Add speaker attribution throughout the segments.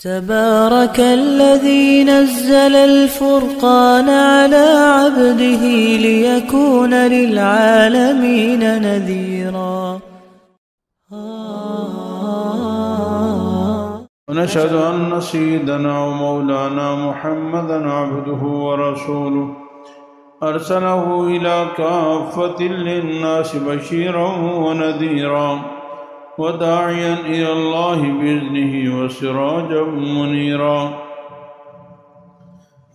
Speaker 1: تبارك الذي نزل الفرقان على عبده ليكون للعالمين نذيرا.
Speaker 2: ونشهد أن سيدنا ومولانا محمدا عبده ورسوله أرسله إلى كافة للناس بشيرا ونذيرا وداعيا إلى الله بإذنه وسراجا منيرا.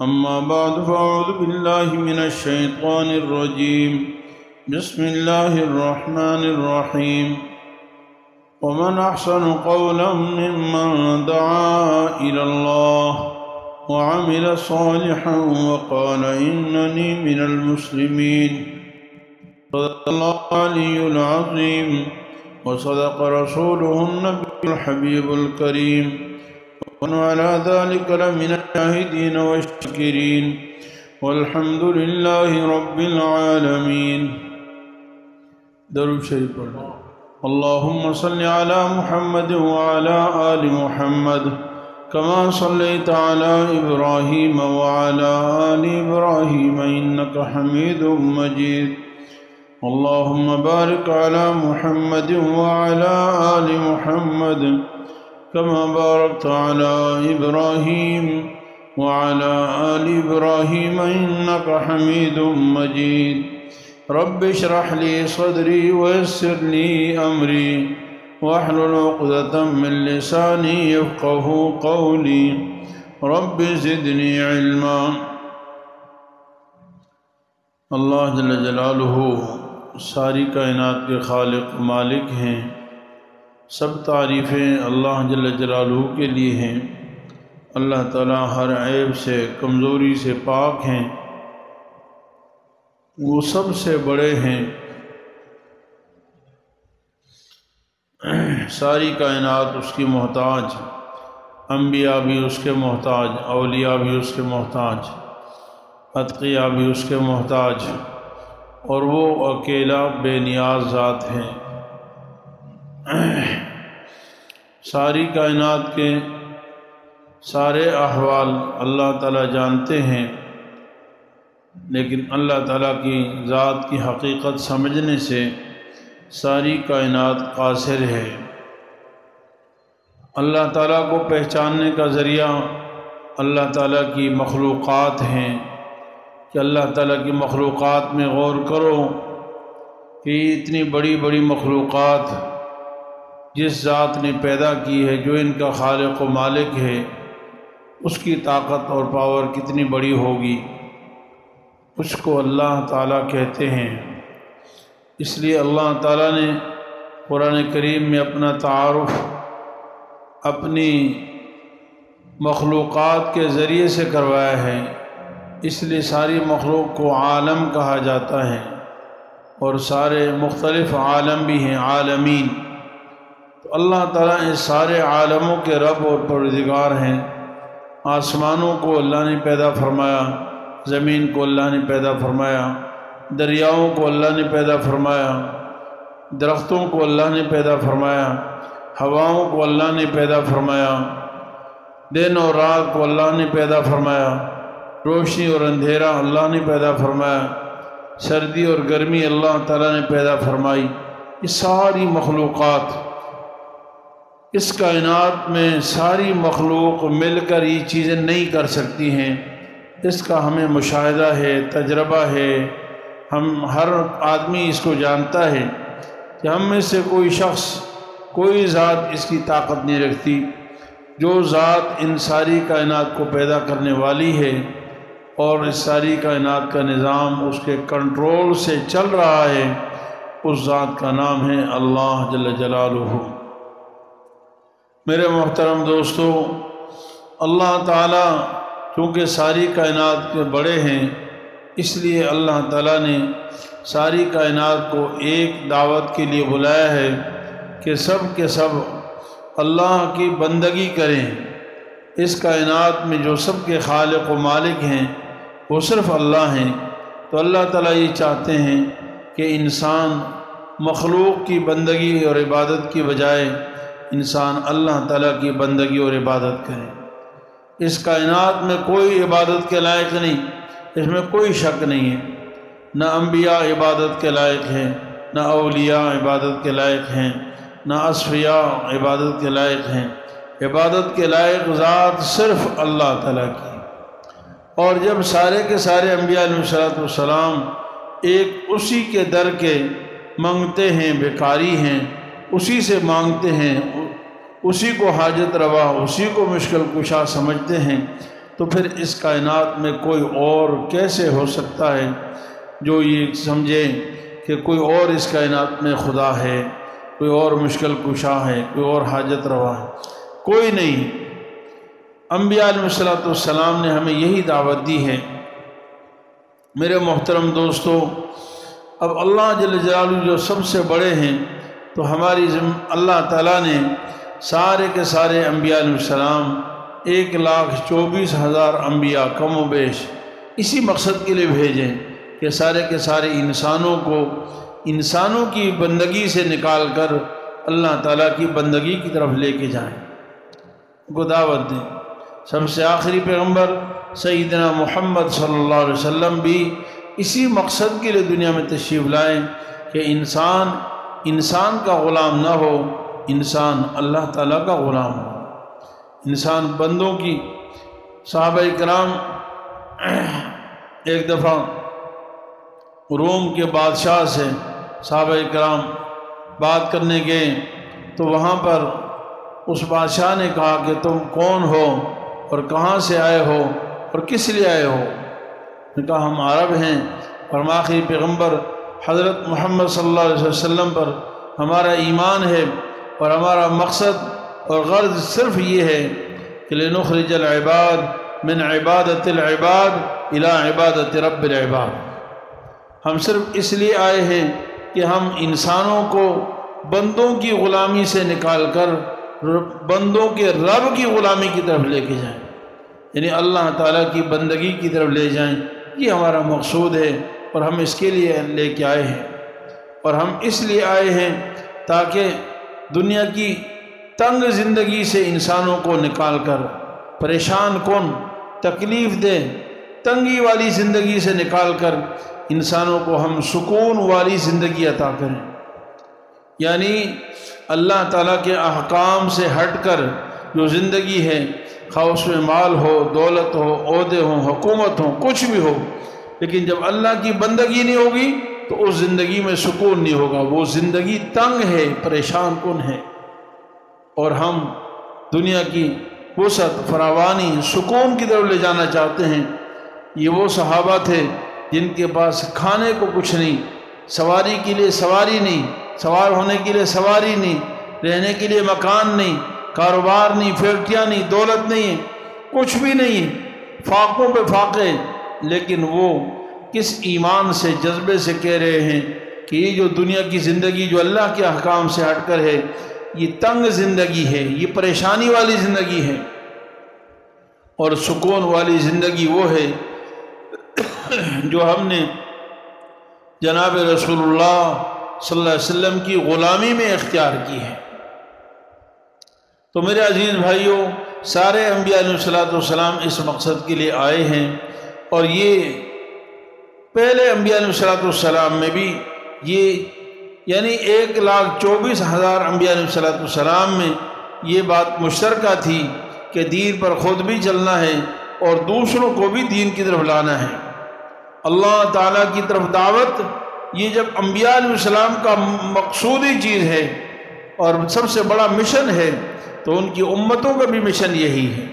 Speaker 2: أما بعد فأعوذ بالله من الشيطان الرجيم. بسم الله الرحمن الرحيم. ومن أحسن قولا ممن دعا إلى الله وعمل صالحا وقال إنني من المسلمين. صدق الله العلي العظيم وصدق رسوله النبي الحبيب الكريم وعلى ذلك لمن الشاهدين والشاكرين والحمد لله رب العالمين. درود شریف پڑھو. اللهم صل على محمد وعلى آل محمد كما صليت على إبراهيم وعلى آل إبراهيم إنك حميد مجيد. اللهم بارك على محمد وعلى آل محمد كما باركت على إبراهيم وعلى آل إبراهيم إنك حميد مجيد. رب اشرح لي صدري ويسر لي أمري واحلل عقدة من لساني يفقهوا قولي. رب زدني علما. اللہ جل جلالہ ساری کائنات کے خالق مالک ہیں. سب تعریفیں اللہ جل جلالہ کے لیے ہیں. اللہ تعالیٰ ہر عیب سے کمزوری سے پاک ہیں. وہ سب سے بڑے ہیں. ساری کائنات اس کی محتاج. انبیاء بھی اس کے محتاج، اولیاء بھی اس کے محتاج، اتقیاء بھی اس کے محتاج، اور وہ اکیلا بے نیاز ذات ہے. ساری کائنات کے سارے احوال اللہ تعالیٰ جانتے ہیں، لیکن اللہ تعالیٰ کی ذات کی حقیقت سمجھنے سے ساری کائنات قاصر ہے. اللہ تعالیٰ کو پہچاننے کا ذریعہ اللہ تعالیٰ کی مخلوقات ہیں کہ اللہ تعالیٰ کی مخلوقات میں غور کرو کہ اتنی بڑی بڑی مخلوقات جس ذات نے پیدا کی ہے، جو ان کا خالق و مالک ہے، اس کی طاقت اور پاور کتنی بڑی ہوگی. اس کو اللہ تعالیٰ کہتے ہیں. اس لیے اللہ تعالیٰ نے قرآن کریم میں اپنا تعارف اپنی مخلوقات کے ذریعے سے کروایا ہے. اس لیے ساری مخلوق کو عالم کہا جاتا ہے، اور سارے مختلف عالم بھی ہیں، عالمین. تو اللہ تعالیٰ اس سارے عالموں کے رب اور پروردگار ہیں. آسمانوں کو اللہ نے پیدا فرمایا، زمین کو اللہ نے پیدا فرمایا، دریاؤں کو اللہ نے پیدا فرمایا، درختوں کو اللہ نے پیدا فرمایا، ہواؤں کو اللہ نے پیدا فرمایا، دن اور رات کو اللہ نے پیدا فرمایا، روشنی اور اندھیرا اللہ نے پیدا فرمایا، سردی اور گرمی اللہ تعالیٰ نے پیدا فرمائی. یہ ساری مخلوقات، اس کائنات میں ساری مخلوق مل کر یہ چیزیں نہیں کر سکتی ہیں. اس کا ہمیں مشاہدہ ہے، تجربہ ہے. ہم ہر آدمی اس کو جانتا ہے کہ ہم میں سے کوئی شخص، کوئی ذات اس کی طاقت نہیں رکھتی. جو ذات ان ساری کائنات کو پیدا کرنے والی ہے اور اس ساری کائنات کا نظام اس کے کنٹرول سے چل رہا ہے، اس ذات کا نام ہے اللہ جل جلالہ. میرے محترم دوستو، اللہ تعالیٰ چونکہ ساری کائنات کے بڑے ہیں، اس لیے اللہ تعالیٰ نے ساری کائنات کو ایک دعوت کے لیے بلایا ہے کہ سب کے سب اللہ کی بندگی کریں. اس کائنات میں جو سب کے خالق و مالک ہیں وہ صرف اللہ ہیں. تو اللہ تعالیٰ یہ چاہتے ہیں کہ انسان مخلوق کی بندگی اور عبادت کی بجائے انسان اللہ تعالیٰ کی بندگی اور عبادت کرے. اس کائنات میں کوئی عبادت کے لائق نہیں، اس میں کوئی شک نہیں ہے۔ نہ انبیاء عبادت کے لائق ہیں، نہ اولیاء عبادت کے لائق ہیں، نہ اصفیاء عبادت کے لائق ہیں۔ عبادت کے لائق ذات صرف اللہ تعالیٰ کی۔ اور جب سارے کے سارے انبیاء علیہ السلام ایک اسی کے در کے مانگتے ہیں، بیکاری ہیں، اسی سے مانگتے ہیں، اسی کو حاجت روا، اسی کو مشکل کشا سمجھتے ہیں، تو پھر اس کائنات میں کوئی اور کیسے ہو سکتا ہے جو یہ سمجھے کہ کوئی اور اس کائنات میں خدا ہے، کوئی اور مشکل کشا ہے، کوئی اور حاجت روا ہے؟ کوئی نہیں۔ انبیاء علیہ السلام نے ہمیں یہی دعوت دی ہے۔ میرے محترم دوستو، اب اللہ جل جلالہ جو سب سے بڑے ہیں، تو ہماری اللہ تعالیٰ نے سارے کے سارے انبیاء علیہ السلام 1,24,000 انبیاء کم و بیش اسی مقصد کے لیے بھیجیں کہ سارے کے سارے انسانوں کو انسانوں کی بندگی سے نکال کر اللہ تعالیٰ کی بندگی کی طرف لے کے جائیں، کو دعوت دیں۔ سب سے آخری پیغمبر سیدنا محمد صلی اللہ علیہ وسلم بھی اسی مقصد کے لیے دنیا میں تشریف لائیں کہ انسان کا غلام نہ ہو، انسان اللہ تعالیٰ کا غلام ہو۔ انسان بندوں کی صحابہ کرام ایک دفعہ روم کے بادشاہ سے صحابہ کرام بات کرنے گئے، تو وہاں پر اس بادشاہ نے کہا کہ تم کون ہو اور کہاں سے آئے ہو اور کس لیے آئے ہو؟ نے کہا ہم عرب ہیں، اور ہم آخری پیغمبر حضرت محمد صلی اللہ علیہ وسلم پر ہمارا ایمان ہے، اور ہمارا مقصد اور غرض صرف یہ ہے کہ لنخرج العباد من عبادت العباد الى عبادت رب العباد۔ ہم صرف اس لیے آئے ہیں کہ ہم انسانوں کو بندوں کی غلامی سے نکال کر بندوں کے رب کی غلامی کی طرف لے کے جائیں، یعنی اللہ تعالیٰ کی بندگی کی طرف لے جائیں۔ یہ ہمارا مقصود ہے، اور ہم اس کے لیے لے کے آئے ہیں۔ اور ہم اس لیے آئے ہیں تاکہ دنیا کی تنگ زندگی سے انسانوں کو نکال کر، پریشان کن، تکلیف دہ، تنگی والی زندگی سے نکال کر انسانوں کو ہم سکون والی زندگی عطا کریں، یعنی اللہ تعالیٰ کے احکام سے ہٹ کر جو زندگی ہے، خواہ اس میں مال ہو، دولت ہو، عہدے ہوں، حکومت ہو، کچھ بھی ہو، لیکن جب اللہ کی بندگی نہیں ہوگی تو اس زندگی میں سکون نہیں ہوگا، وہ زندگی تنگ ہے، پریشان کن ہے۔ اور ہم دنیا کی وسعت، فراوانی، سکون کی طرف لے جانا چاہتے ہیں۔ یہ وہ صحابہ تھے جن کے پاس کھانے کو کچھ نہیں، سواری کے لیے سواری نہیں، سوار ہونے کے لیے سواری نہیں، رہنے کے لیے مکان نہیں، کاروبار نہیں، فیکٹریاں نہیں، دولت نہیں ہے، کچھ بھی نہیں ہے، فاقوں پہ فاقے، لیکن وہ کس ایمان سے، جذبے سے کہہ رہے ہیں کہ یہ جو دنیا کی زندگی جو اللہ کے احکام سے ہٹ کر ہے، یہ تنگ زندگی ہے، یہ پریشانی والی زندگی ہے، اور سکون والی زندگی وہ ہے جو ہم نے جناب رسول اللہ صلی اللہ علیہ وسلم کی غلامی میں اختیار کی ہے۔ تو میرے عزیز بھائیوں، سارے انبیاء علیہ السلام اس مقصد کے لیے آئے ہیں، اور یہ پہلے انبیاء علیہ السلام میں بھی یہ یعنی 1,24,000 انبیاء علیہ السلام میں یہ بات مشترکہ تھی کہ دین پر خود بھی چلنا ہے اور دوسروں کو بھی دین کی طرف لانا ہے۔ اللہ تعالیٰ کی طرف دعوت، یہ جب انبیاء علیہ السلام کا مقصودی چیز ہے اور سب سے بڑا مشن ہے، تو ان کی امتوں کا بھی مشن یہی ہے،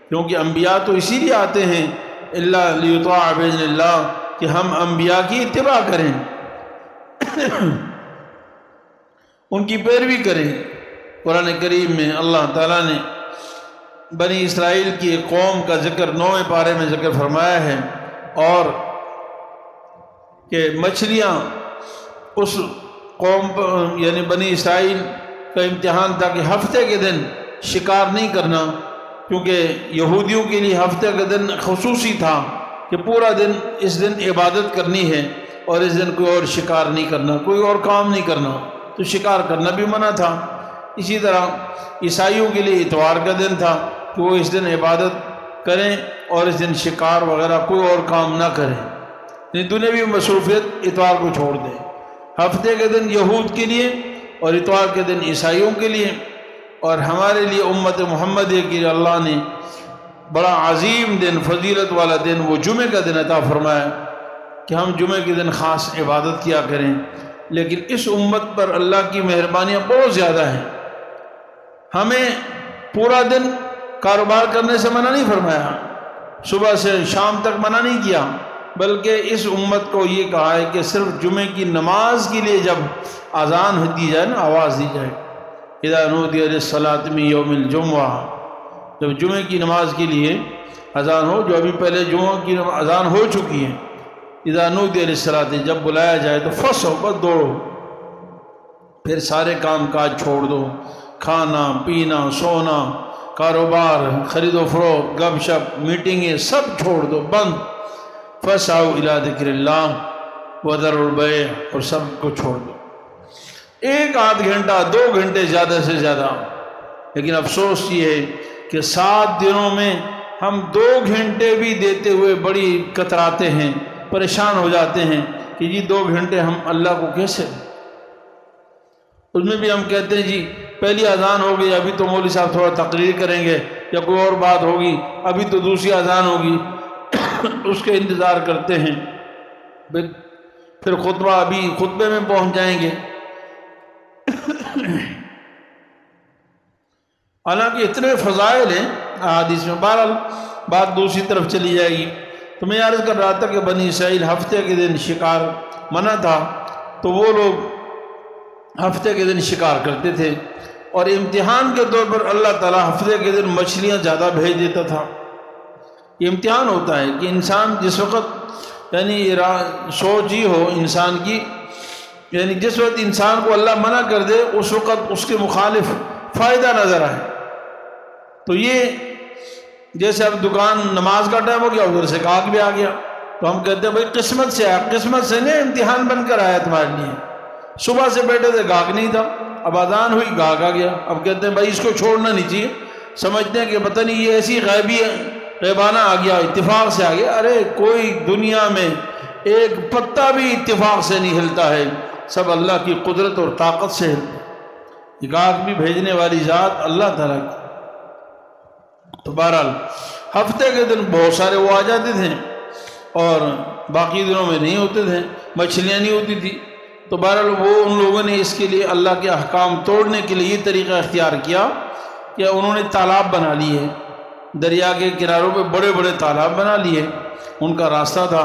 Speaker 2: کیونکہ انبیاء تو اسی لیے آتے ہیں الا لیطاع باذن اللہ، کہ ہم انبیاء کی اتباع کریں، ان کی پیروی کریں۔ قرآن کریم میں اللہ تعالیٰ نے بنی اسرائیل کی ایک قوم کا ذکر 9ویں پارے میں ذکر فرمایا ہے، اور کہ مچھلیاں اس قوم پر یعنی بنی اسرائیل کا امتحان تھا کہ ہفتے کے دن شکار نہیں کرنا، کیونکہ یہودیوں کے لیے ہفتے کا دن خصوصی تھا کہ پورا دن اس دن عبادت کرنی ہے، اور اس دن کوئی اور شکار نہیں کرنا، کوئی اور کام نہیں کرنا، تو شکار کرنا بھی منع تھا۔ اسی طرح عیسائیوں کے لیے اتوار کا دن تھا کہ وہ اس دن عبادت کریں اور اس دن شکار وغیرہ کوئی اور کام نہ کریں، دنیاوی مصروفیت اتوار کو چھوڑ دیں۔ ہفتے کے دن یہود کے لیے اور اتوار کے دن عیسائیوں کے لیے، اور ہمارے لیے امت محمدیہ کے لیے اللہ نے بڑا عظیم دن، فضیلت والا دن وہ جمعے کا دن عطا فرمایا کہ ہم جمعے کے دن خاص عبادت کیا کریں۔ لیکن اس امت پر اللہ کی مہربانیاں بہت زیادہ ہیں۔ ہمیں پورا دن کاروبار کرنے سے منع نہیں فرمایا، صبح سے شام تک منع نہیں کیا، بلکہ اس امت کو یہ کہا ہے کہ صرف جمعے کی نماز کے لیے جب اذان دی جائے نا، آواز دی جائے، اذا نودی للصلاۃ من یوم الجمعہ، جب جمعے کی نماز کے لیے اذان ہو، جو ابھی پہلے جمعہ کی اذان ہو چکی ہے، اذا نودی للصلاۃ، جب بلایا جائے تو فسو، بس دوڑو، پھر سارے کام کاج چھوڑ دو، کھانا پینا سونا کاروبار خرید و فروخت گپ شپ میٹنگیں سب چھوڑ دو، بند، فسعوا الی ذکر اللہ وذروا البیع، اور سب کو چھوڑ دو۔ ایک آدھ گھنٹہ 2 گھنٹے زیادہ سے زیادہ، لیکن افسوس یہ ہے کہ 7 دنوں میں ہم 2 گھنٹے بھی دیتے ہوئے بڑی کتراتے ہیں، پریشان ہو جاتے ہیں کہ جی 2 گھنٹے ہم اللہ کو کیسے، اس میں بھی ہم کہتے ہیں جی پہلی اذان ہو گئی، ابھی تو مولوی صاحب تھوڑا تقریر کریں گے یا کوئی اور بات ہوگی، ابھی تو دوسری اذان ہوگی، اس کے انتظار کرتے ہیں، پھر خطبہ، ابھی خطبے میں پہنچ جائیں گے۔ حالانکہ اتنے فضائل ہیں احادیث میں، بہرحال بات دوسری طرف چلی جائے گی۔ تو میں عرض کر رہا تھا کہ بنی اسرائیل ہفتے کے دن شکار منع تھا، تو وہ لوگ ہفتے کے دن شکار کرتے تھے، اور امتحان کے طور پر اللہ تعالیٰ ہفتے کے دن مچھلیاں زیادہ بھیج دیتا تھا۔ یہ امتحان ہوتا ہے کہ انسان جس وقت یعنی سوچ ہی ہو انسان کی، یعنی جس وقت انسان کو اللہ منع کر دے اس وقت اس کے مخالف فائدہ نظر آئے۔ تو یہ جیسے اب دکان نماز کا ٹائم ہو گیا، ادھر سے گاہک بھی آ گیا، تو ہم کہتے ہیں بھائی قسمت سے آیا، قسمت سے نہیں، امتحان بن کر آیا تمہارے لیے۔ صبح سے بیٹھے تھے گاہک نہیں تھا، اب اذان ہوئی گاہک آ گیا، اب کہتے ہیں بھائی اس کو چھوڑنا نہیں چاہیے، سمجھتے ہیں کہ پتہ نہیں یہ ایسی غیبانہ آ گیا، اتفاق سے آ گیا۔ ارے کوئی دنیا میں ایک پتا بھی اتفاق سے نہیں ہلتا ہے، سب اللہ کی قدرت اور طاقت سے ہلتا ہے۔ گاہک بھی بھیجنے والی ذات اللہ تعالیٰ کی۔ تو بہرحال ہفتے کے دن بہت سارے وہ آ جاتے تھے اور باقی دنوں میں نہیں ہوتے تھے، مچھلیاں نہیں ہوتی تھی۔ تو بہرحال وہ ان لوگوں نے اس کے لیے اللہ کے احکام توڑنے کے لیے یہ طریقہ اختیار کیا کہ انہوں نے تالاب بنا لیے، دریا کے کناروں پہ بڑے بڑے تالاب بنا لیے، ان کا راستہ تھا۔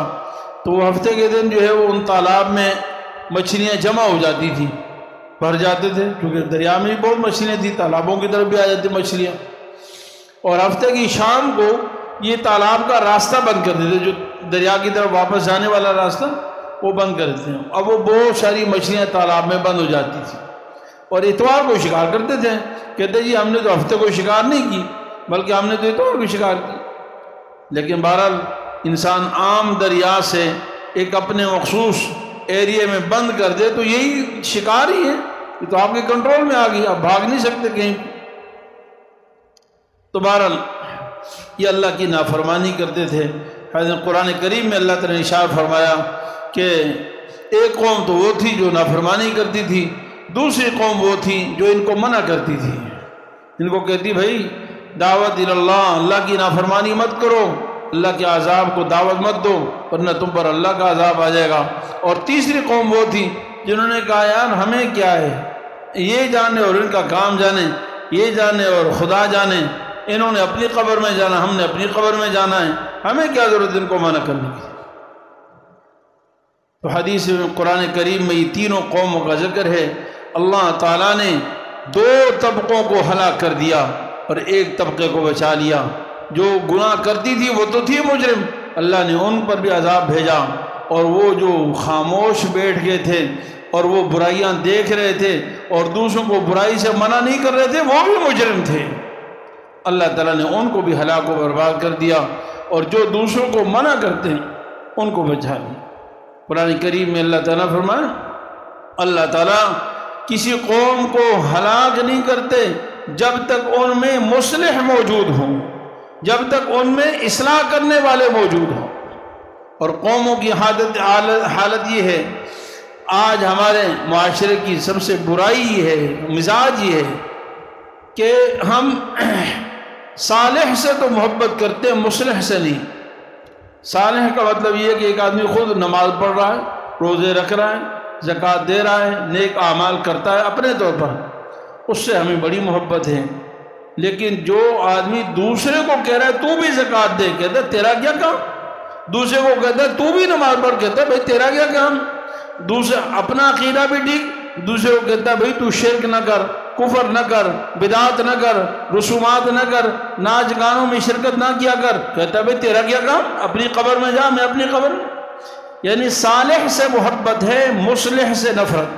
Speaker 2: تو وہ ہفتے کے دن جو ہے وہ ان تالاب میں مچھلیاں جمع ہو جاتی تھیں، بھر جاتے تھے، کیونکہ دریا میں بھی بہت مچھلیاں تھیں، تالابوں کی طرف بھی آ جاتی مچھلیاں، اور ہفتے کی شام کو یہ تالاب کا راستہ بند کر دیتے، جو دریا کی طرف واپس جانے والا راستہ وہ بند کر دیتے ہیں۔ اب وہ بہت ساری مچھلیاں تالاب میں بند ہو جاتی تھیں، اور اتوار کو شکار کرتے تھے، کہتے جی ہم نے تو ہفتے کو شکار نہیں کی بلکہ ہم نے تو اتوار کو شکار کی۔ لیکن بہرحال انسان عام دریا سے ایک اپنے مخصوص ایریے میں بند کر دے تو یہی شکار ہی ہے، یہ تو آپ کے کنٹرول میں آ گئی، آپ بھاگ نہیں سکتے کہیں۔ تو بہرحال یہ اللہ کی نافرمانی کرتے تھے۔ حضرت قرآن کریم میں اللہ تعالیٰ نے ارشاد فرمایا کہ ایک قوم تو وہ تھی جو نافرمانی کرتی تھی، دوسری قوم وہ تھی جو ان کو منع کرتی تھی، ان کو کہتی بھائی دعوت اللہ، اللہ کی نافرمانی مت کرو، اللہ کے عذاب کو دعوت مت دو ورنہ تم پر اللہ کا عذاب آ جائے گا۔ اور تیسری قوم وہ تھی جنہوں نے کہا یار ہمیں کیا ہے، یہ جانے اور ان کا کام جانے، یہ جانے اور خدا جانے، انہوں نے اپنی قبر میں جانا، ہم نے اپنی قبر میں جانا ہے، ہمیں کیا ضرورت ان کو منع کرنے کی۔ تو حدیث قرآن کریم میں یہ تینوں قوموں کا ذکر ہے۔ اللہ تعالیٰ نے 2 طبقوں کو ہلاک کر دیا اور ایک طبقے کو بچا لیا۔ جو گناہ کرتی تھی وہ تو تھی مجرم، اللہ نے ان پر بھی عذاب بھیجا، اور وہ جو خاموش بیٹھ گئے تھے اور وہ برائیاں دیکھ رہے تھے اور دوسروں کو برائی سے منع نہیں کر رہے تھے، وہ بھی مجرم تھے، اللہ تعالیٰ نے ان کو بھی ہلاک و برباد کر دیا، اور جو دوسروں کو منع کرتے ہیں ان کو بچا لیا۔ قرآن کریم میں اللہ تعالیٰ فرمایا اللہ تعالیٰ کسی قوم کو ہلاک نہیں کرتے جب تک ان میں مصلح موجود ہوں، جب تک ان میں اصلاح کرنے والے موجود ہوں۔ اور قوموں کی حالت یہ ہے، آج ہمارے معاشرے کی سب سے برائی یہ ہے، مزاج یہ ہے کہ ہم صالح سے تو محبت کرتے ہیں، مصلح سے نہیں۔ صالح کا مطلب یہ ہے کہ ایک آدمی خود نماز پڑھ رہا ہے، روزے رکھ رہا ہے، زکوٰۃ دے رہا ہے، نیک اعمال کرتا ہے اپنے طور پر، اس سے ہمیں بڑی محبت ہے۔ لیکن جو آدمی دوسرے کو کہہ رہا ہے تو بھی زکوٰۃ دے، کہتا ہے تیرا کیا کام؟ دوسرے کو کہتا ہے تو بھی نماز پڑھ، کہتا ہے بھائی تیرا کیا کام؟ دوسرا اپنا عقیدہ بھی ٹھیک، دوسرے کو کہتا ہے بھائی تو شرک نہ کر، کفر نہ کر، بدعات نہ کر، رسومات نہ کر، ناچ گانوں میں شرکت نہ کیا کر، کہتا ہے بھائی تیرا کیا کام؟ اپنی قبر میں جا، میں اپنی قبر میں۔ یعنی صالح سے محبت ہے، مصلح سے نفرت۔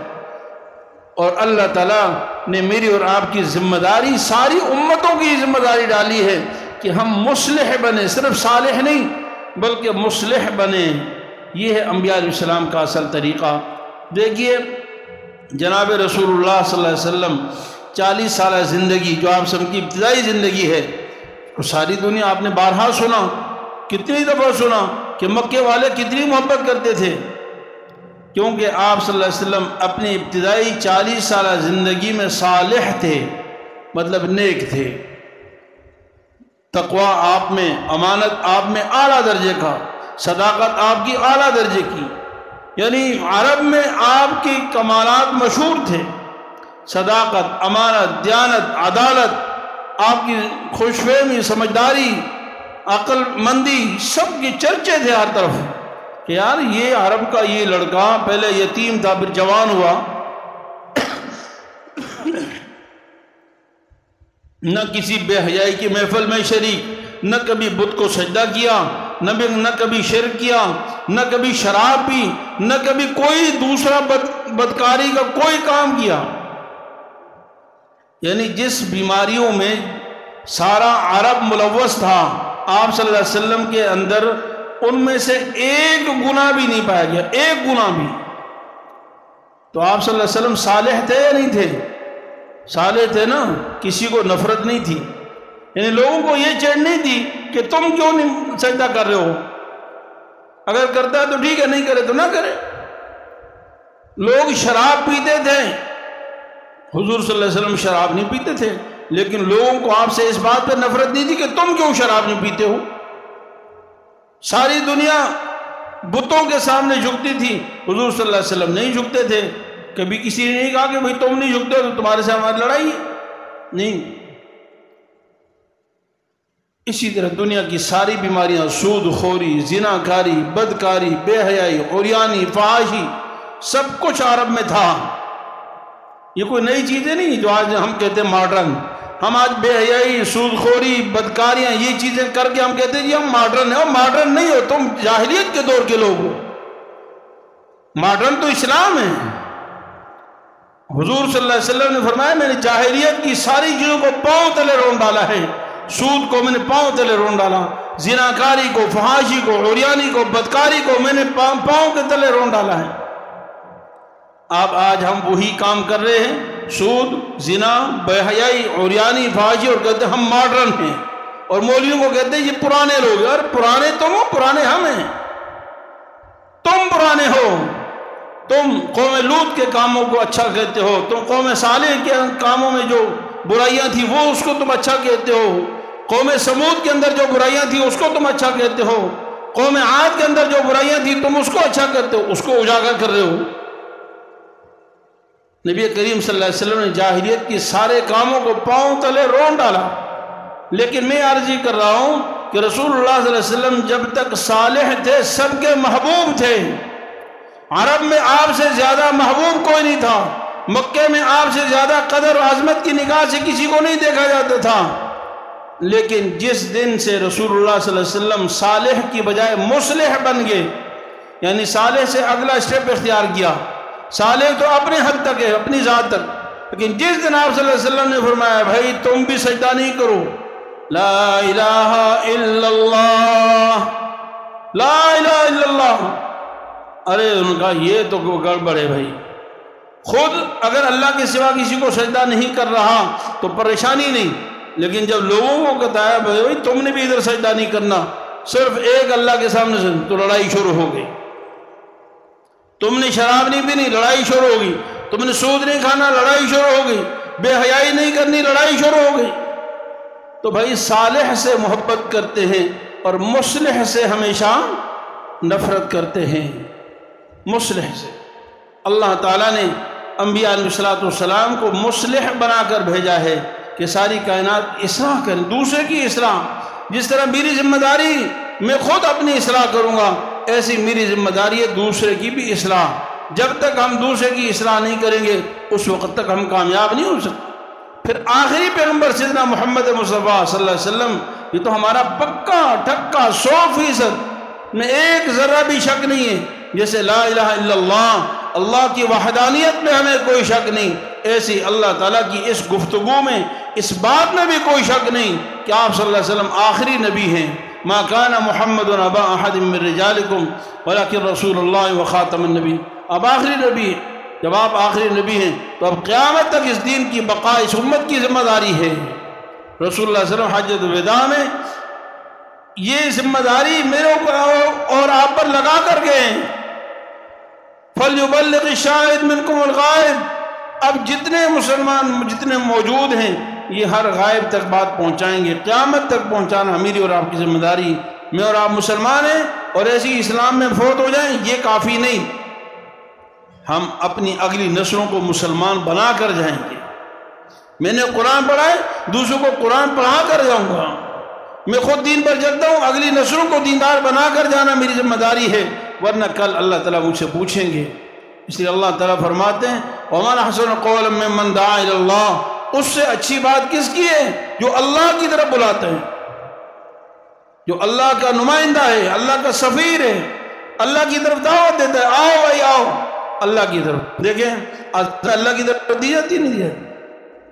Speaker 2: اور اللہ تعالیٰ نے میری اور آپ کی ذمہ داری، ساری امتوں کی ذمہ داری ڈالی ہے کہ ہم مصلح بنیں، صرف صالح نہیں بلکہ مصلح بنیں۔ یہ ہے انبیاء علیہ السلام کا اصل طریقہ۔ دیکھیے جناب رسول اللہ صلی اللہ علیہ وسلم 40 سالہ زندگی جو آپ سب کی ابتدائی زندگی ہے، تو ساری دنیا آپ نے بارہا سنا، کتنی دفعہ سنا کہ مکے والے کتنی محبت کرتے تھے، کیونکہ آپ صلی اللہ علیہ وسلم اپنی ابتدائی 40 سالہ زندگی میں صالح تھے، مطلب نیک تھے۔ تقوی آپ میں، امانت آپ میں اعلیٰ درجے کا، صداقت آپ کی اعلیٰ درجے کی، یعنی عرب میں آپ کی کمالات مشہور تھے، صداقت، امانت، دیانت، عدالت، آپ کی خوش فہمی، سمجھداری، عقل مندی، سب کے چرچے تھے ہر طرف کہ یار یہ عرب کا یہ لڑکا پہلے یتیم تھا پھر جوان ہوا، نہ کسی بے حیائی کی محفل میں شریک، نہ کبھی بت کو سجدہ کیا، نہ کبھی شرک کیا، نہ کبھی شراب پی، نہ کبھی کوئی دوسرا بدکاری کا کوئی کام کیا۔ یعنی جس بیماریوں میں سارا عرب ملوث تھا آپ صلی اللہ علیہ وسلم کے اندر ان میں سے ایک گناہ بھی نہیں پایا گیا، ایک گناہ بھی۔ تو آپ صلی اللہ علیہ وسلم صالح تھے یا نہیں تھے؟ صالح تھے نا، کسی کو نفرت نہیں تھی، یعنی لوگوں کو یہ چیڑ نہیں تھی کہ تم کیوں نہیں سجدہ کر رہے ہو، اگر کرتا ہے تو ٹھیک ہے، نہیں کرے تو نہ کرے۔ لوگ شراب پیتے تھے، حضور صلی اللہ علیہ وسلم شراب نہیں پیتے تھے، لیکن لوگوں کو آپ سے اس بات پر نفرت نہیں تھی کہ تم کیوں شراب نہیں پیتے ہو۔ ساری دنیا بتوں کے سامنے جھکتی تھی، حضور صلی اللہ علیہ وسلم نہیں جھکتے تھے، کبھی کسی نے نہیں کہا کہ بھئی تم نہیں جھکتے تو تمہارے سے ہماری لڑائی ہے، نہیں۔ اسی طرح دنیا کی ساری بیماریاں، سود خوری، زنا کاری، بدکاری، بے حیائی، عریانی، فحاشی، سب کچھ عرب میں تھا۔ یہ کوئی نئی چیزیں نہیں جو آج ہم کہتے ہیں ماڈرن، ہم آج بے حیائی، سود خوری، بدکاریاں، یہ چیزیں کر کے ہم کہتے ہیں جی ہم ماڈرن ہیں۔ ماڈرن نہیں ہو تم، جاہلیت کے دور کے لوگ ہو، ماڈرن تو اسلام ہے۔ حضور صلی اللہ علیہ وسلم نے فرمایا میں نے جاہلیت کی ساری چیزوں کو پاؤں تلے رون ڈالا ہے، سود کو میں نے پاؤں تلے رون ڈالا، زناکاری کو، فحاشی کو، عریانی کو، بدکاری کو میں نے پاؤں کے تلے رون ڈالا ہے۔ اب آج ہم وہی کام کر رہے ہیں، سود، زنا، بے حیائی، عریانی، فحاشی، اور کہتے ہیں ہم ماڈرن ہیں، اور مولویوں کو کہتے ہیں یہ پرانے لوگ ہیں۔ اور پرانے تم ہو، پرانے ہم ہیں، تم پرانے ہو۔ تم قوم لوط کے کاموں کو اچھا کہتے ہو، تم قوم صالح کے کاموں میں جو برائیاں تھیں وہ اس کو تم اچھا کہتے ہو، قوم سمود کے اندر جو برائیاں تھیں اس کو تم اچھا کہتے ہو، قوم عاد کے اندر جو برائیاں تھیں تم اس کو اچھا کہتے ہو، اس کو اجاگر کر رہے ہو۔ نبی کریم صلی اللہ علیہ وسلم نے جاہلیت کی سارے کاموں کو پاؤں تلے رون ڈالا۔ لیکن میں عرض یہ کر رہا ہوں کہ رسول اللہ صلی اللہ علیہ وسلم جب تک صالح تھے سب کے محبوب تھے۔ عرب میں آپ سے زیادہ محبوب کوئی نہیں تھا، مکے میں آپ سے زیادہ قدر و عظمت کی نگاہ سے کسی کو نہیں دیکھا جاتا تھا۔ لیکن جس دن سے رسول اللہ صلی اللہ علیہ وسلم صالح کی بجائے مصلح بن گئے، یعنی صالح سے اگلا اسٹیپ اختیار کیا، صالح تو اپنے حد تک ہے، اپنی ذات تک، لیکن جس دن آپ صلی اللہ علیہ وسلم نے فرمایا بھائی تم بھی سجدہ نہیں کرو، لا الہ الا اللہ، لا الہ الا اللہ، ارے ان کا یہ تو گڑبڑ ہے بھائی۔ خود اگر اللہ کے سوا کسی کو سجدہ نہیں کر رہا تو پریشانی نہیں، لیکن جب لوگوں کو بتایا بھائی تم نے بھی ادھر سجدہ نہیں کرنا، صرف ایک اللہ کے سامنے سے، تو لڑائی شروع ہو گئی۔ تم نے شراب نہیں پینی، لڑائی شروع ہو گئی۔ تم نے سود نہیں کھانا، لڑائی شروع ہو گئی۔ بے حیائی نہیں کرنی، لڑائی شروع ہو گئی۔ تو بھائی صالح سے محبت کرتے ہیں اور مصلح سے ہمیشہ نفرت کرتے ہیں۔ مصلح سے اللہ تعالیٰ نے انبیاء علیہ السلام کو مصلح بنا کر بھیجا ہے کہ ساری کائنات اصلاح کریں، دوسرے کی اصلاح۔ جس طرح میری ذمہ داری میں خود اپنی اصلاح کروں گا، ایسی میری ذمہ داری ہے دوسرے کی بھی اصلاح۔ جب تک ہم دوسرے کی اصلاح نہیں کریں گے اس وقت تک ہم کامیاب نہیں ہو سکتے۔ پھر آخری پیغمبر سیدنا محمد مصطفیٰ صلی اللہ علیہ وسلم، یہ تو ہمارا پکا ٹھکا 100% میں ایک ذرہ بھی شک نہیں ہے۔ جیسے لا الہ الا اللہ، اللہ کی وحدانیت میں ہمیں کوئی شک نہیں، ایسی اللہ تعالیٰ کی اس گفتگو میں، اس بات میں بھی کوئی شک نہیں کہ آپ صلی اللہ علیہ وسلم آخری نبی ہیں۔ ما کان محمد ابا احد من رجالکم ولکن رسول اللہ وخاتم النبی۔ اب آخری نبی ہیں۔ جب آپ آخری نبی ہیں تو اب قیامت تک اس دین کی بقا اس امت کی ذمہ داری ہے۔ رسول اللہ صلی اللہ علیہ وسلم حجۃ الوداع میں یہ ذمہ داری میرے اوپر اور آپ پر لگا کر گئے ہیں۔ فَلْيُبَلِّغِ الشَّاهِدُ مِنْكُمُ الْغَائِبَ۔ اب جتنے مسلمان جتنے موجود ہیں یہ ہر غائب تک بات پہنچائیں گے۔ قیامت تک پہنچانا میری اور آپ کی ذمہ داری۔ میں اور آپ مسلمان ہیں اور ایسی اسلام میں فوت ہو جائیں یہ کافی نہیں، ہم اپنی اگلی نسلوں کو مسلمان بنا کر جائیں گے۔ میں نے قرآن پڑھا ہے، دوسروں کو قرآن پڑھا کر جاؤں گا۔ میں خود دین پر چلتا ہوں، اگلی نسلوں کو دیندار بنا کر جانا میری ذمہ داری ہے، ورنہ کل اللہ تعالیٰ مجھ سے پوچھیں گے۔ اس لیے اللہ تعالیٰ فرماتے ہیں وَمَنْ أَحْسَنُ قَوْلًا مِّمَّنْ دَعَا إِلَى اللَّهِ۔ اس سے اچھی بات کس کی ہے؟ جو اللہ کی طرف بلاتا ہے، جو اللہ کا نمائندہ ہے، اللہ کا سفیر ہے، اللہ کی طرف دعوت دیتا ہے، آؤ بھائی آؤ اللہ کی طرف۔ دیکھیں اللہ کی طرف دی جاتی نہیں دی جاتی؟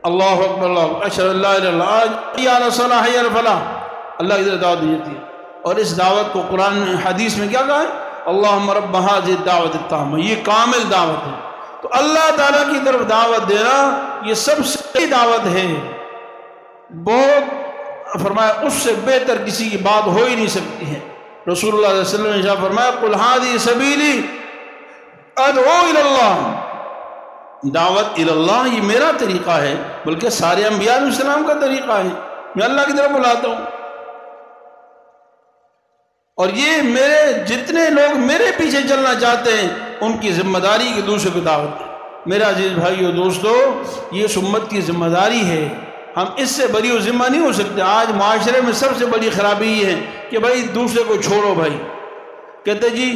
Speaker 2: اللہ اکبر، اللہ اشہد ان لا الہ الا اللہ، حی علی الصلاۃ حی علی الفلاح، اللہ کی طرف دعوت دی جاتی ہے۔ اور اس دعوت کو قرآن میں حدیث میں کیا کہا ہے؟ اللہم رب ھذہ الدعوۃ التامہ، یہ کامل دعوت ہے۔ تو اللہ تعالیٰ کی طرف دعوت دینا یہ سب سے بڑی دعوت ہے۔ بہت فرمایا اس سے بہتر کسی کی بات ہو ہی نہیں سکتی ہے۔ رسول اللہ علیہ وسلم نے فرمایا قل ھذہ سبیلی ادعو الی اللہ، دعوت الی اللہ یہ میرا طریقہ ہے، بلکہ سارے انبیاء علیہ السلام کا طریقہ ہے، میں اللہ کی طرف بلاتا ہوں۔ اور یہ میرے جتنے لوگ میرے پیچھے چلنا چاہتے ہیں ان کی ذمہ داری کہ دوسرے کو دعوت دیں۔ میرا عزیز بھائی اور دوستو، یہ اس امت کی ذمہ داری ہے، ہم اس سے بری و ذمہ نہیں ہو سکتے۔ آج معاشرے میں سب سے بڑی خرابی یہ ہے کہ بھائی دوسرے کو چھوڑو، بھائی کہتے جی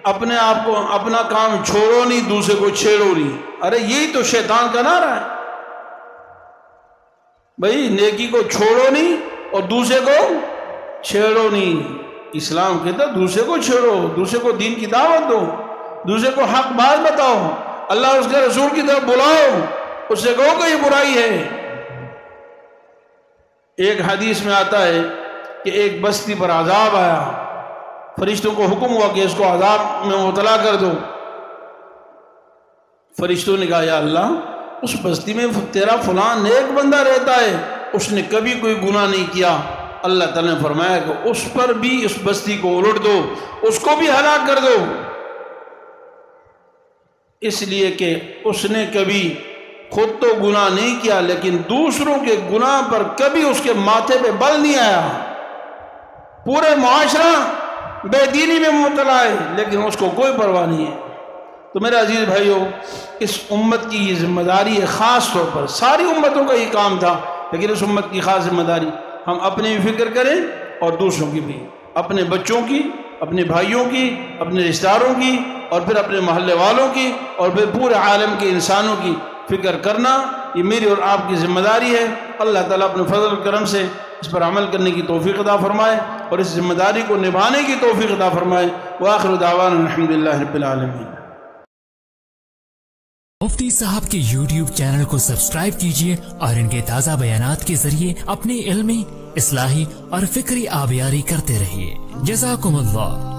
Speaker 2: اپنے آپ کو اپنا کام چھوڑو نہیں، دوسرے کو چھیڑو نہیں۔ ارے یہی تو شیطان کا نعرہ ہے، بھائی نیکی کو چھوڑو نہیں اور دوسرے کو چھیڑو نہیں۔ اسلام کہتا ہے دوسرے کو چھیڑو، دوسرے کو دین کی دعوت دو، دوسرے کو حق بات بتاؤ، اللہ اس کے رسول کی طرف بلاؤ، اس سے کہو کہ یہ برائی ہے۔ ایک حدیث میں آتا ہے کہ ایک بستی پر عذاب آیا، فرشتوں کو حکم ہوا کہ اس کو عذاب میں مبتلا کر دو۔ فرشتوں نے کہا یا اللہ اس بستی میں تیرا فلاں نیک بندہ رہتا ہے، اس نے کبھی کوئی گناہ نہیں کیا۔ اللہ تعالیٰ نے فرمایا کہ اس پر بھی اس بستی کو الٹ دو، اس کو بھی ہلاک کر دو، اس لیے کہ اس نے کبھی خود تو گناہ نہیں کیا لیکن دوسروں کے گناہ پر کبھی اس کے ماتھے پہ بل نہیں آیا۔ پورے معاشرہ بے دینی میں مبتلا ہے لیکن اس کو کوئی پرواہ نہیں ہے۔ تو میرے عزیز بھائیو، اس امت کی یہ ذمہ داری ہے، خاص طور پر ساری امتوں کا یہ کام تھا لیکن اس امت کی خاص ذمہ داری ہم اپنی بھی فکر کریں اور دوسروں کی بھی، اپنے بچوں کی، اپنے بھائیوں کی، اپنے رشتہ داروں کی، اور پھر اپنے محلے والوں کی، اور پھر پورے عالم کے انسانوں کی فکر کرنا یہ میری اور آپ کی ذمہ داری ہے۔ اللہ تعالیٰ اپنے فضل و کرم سے اس پر عمل کرنے کی توفیق عطا فرمائے اور اس ذمہ داری کو نبھانے کی توفیق عطا فرمائے۔ وآخر دعوانا الحمدللہ رب العالمین۔
Speaker 3: مفتی صاحب کے YouTube چینل کو سبسکرائب کیجئے اور ان کے تازہ بیانات کے ذریعے اپنی علمی، اصلاحی اور فکری آبیاری کرتے رہیے۔ جزاکم اللہ۔